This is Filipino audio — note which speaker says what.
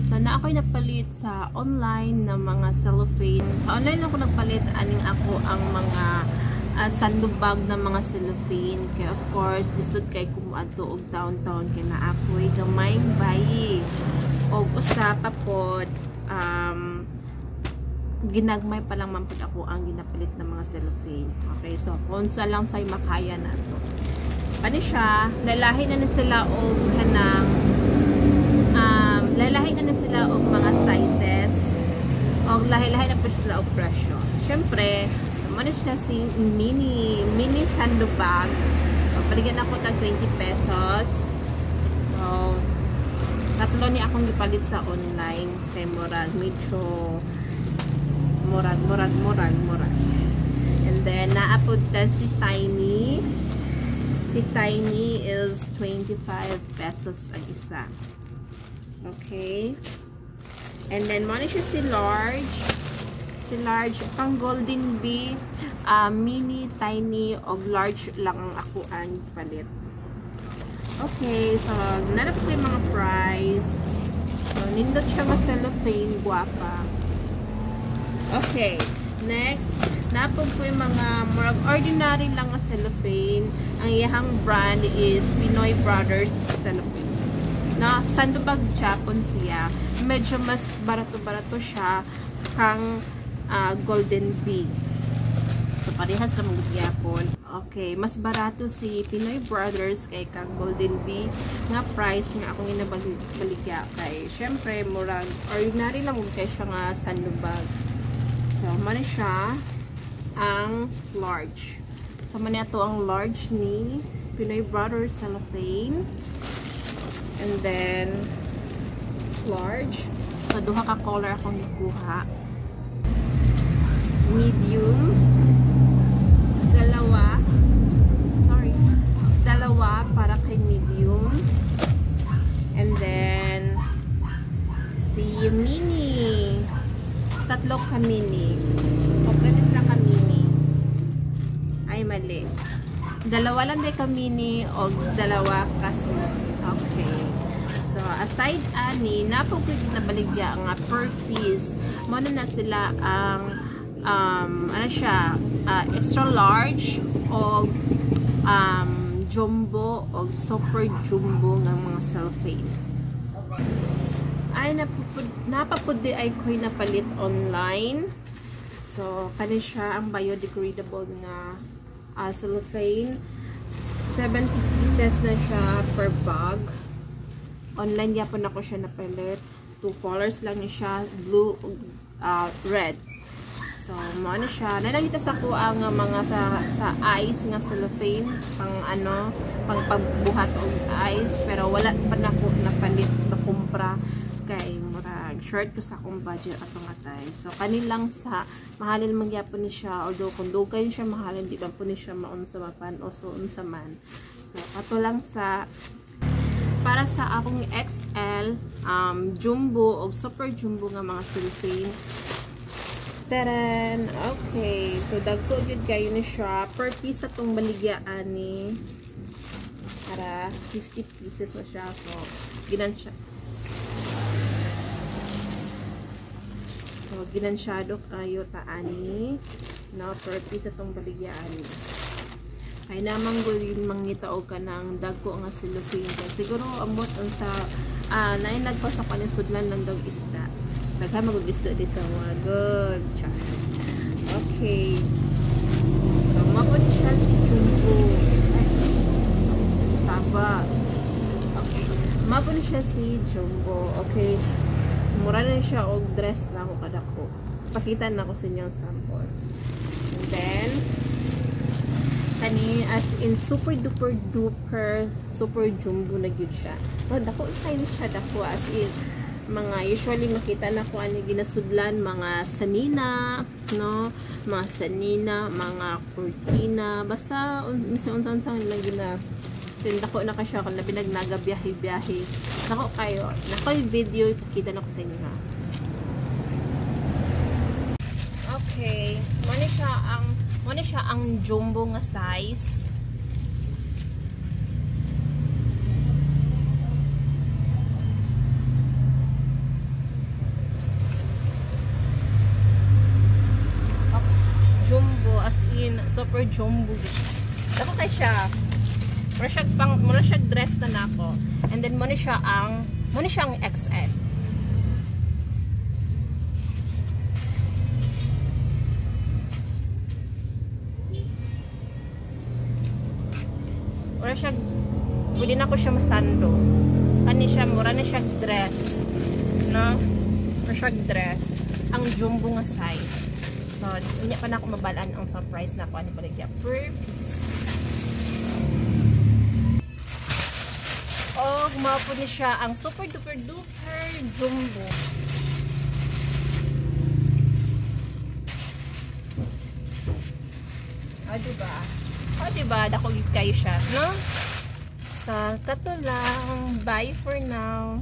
Speaker 1: so na ako'y napalit sa online na mga cellophane. Sa online ako nagpalit aning ako ang mga sandubag na mga cellophane. Kaya of course, lisod kay kumuadto og downtown kay na ako'y gamayng bayi. Og usapa pod ginagmay pa lang man pod ako ang ginapalit ng mga cellophane. Okay, so unsa lang say makaya na to. Ano siya, lalahi na sila og kanang lalahi na sila og mga sizes og lahi-lahi na po sila og presyo. Syempre, ano siya si mini sandbag. Paligyan ako tag 20 pesos. So, tatlo ni akong gipalit sa online kay murag medyo murag. And then naapod ta si Tiny. Si Tiny is 25 pesos ang isa. Okay. And then mo siya si large. Si large pang golden bee, mini, tiny o large lang ang ako ang palit. Okay, so nanapos ko yung mga price. So nindot siya mga cellophane, guwapa. Okay, next, napag ko yung mga more ordinary lang na cellophane. Ang iyang brand is Pinoy Brothers Cellophane. Na sandubag Japon siya. Medyo mas barato-barato siya kang Golden Bee. So parehas na mga Japon. Okay, mas barato si Pinoy Brothers kay kang Golden Bee nga price nga akong inabaligya kay syempre murag ordinary lang kay siya nga sandubag. So man siya ang large. So man ito ang large ni Pinoy Brothers Cellophane. And then large. So duha ka color akong nakuha. Medium. Dalawa para kay medium. And then si mini. Tatlo ka mini. Pagkatis na ka mini. Ay mali. Dalawa lang din ka mini o dalawa ka small. Okay. So, aside ani, napagod na baligya nga per piece. Muna na sila ang ano siya, extra large o jumbo o super jumbo ng mga cellophane. Ay, napapud di ay ko'y napalit online. So, kani siya ang biodegradable na cellophane. 70 pieces na siya per bag. Online yapon ako siya napalit. 2 colors lang niya siya, blue, red. So, mo na siya. Nalagita sa ko ang mga sa ice nga cellophane, pang pagbuhat og ice, pero wala pa na ko napalit na kumpra kay murag short ko sa akong budget at mga time. So, kanilang sa mahalin magyapon ni siya, although kung dugay siya mahalin, di ba po ni siya maunsa mapan o so unsa man. So, ato lang sa para sa akong XL, jumbo o super jumbo nga mga cellophane. Taran! Okay. So, dagko gud kayo ni siya. Per piece atong baligyaan ni para 50 pieces na siya. So, ginansyado kayo taani. No, per piece atong baligyaan ni. Ay namang gulin mangitaog ka ng dagko nga cellophane. Siguro amot sa naay nagpasa pa ni sudlan lang daw isda. Daghan mag-isda di sa mga good char. Okay. So mabot siya si jumbo. Saba. Okay. Mabot siya si jumbo. Okay. Mura na siya og dress na ako kadako. Pakita na ko sa inyong sample. And then kani as in super duper super jumbo na gyud siya. Pero dako kayo siya dako as in mga usually makita na ko ani ginasudlan mga sanina, no? Mga sanina, mga cortina, basta unsa-unsa lang gina. Dako na ka siya kung labi nagnaga-biyahe. Nako kayo, yung video ipakita na ko sa inyo ha. Okay, mo siya ang jumbo nga size. super jumbo. Ako kay siya. Mura siya dress na nako. And then muna siya ang XL. Mura siya, pwede na ko siya masando. Kani siya, mura na siya dress. No? Mura siya dress. Ang jumbo nga size. So, hindi pa na ako mabalaan ang surprise na ako. Ano ba nagya? Per piece. O, gumawa po niya siya ang super duper duper jumbo. O, diba? Dako kayo siya, no? So, kato lang. Bye for now.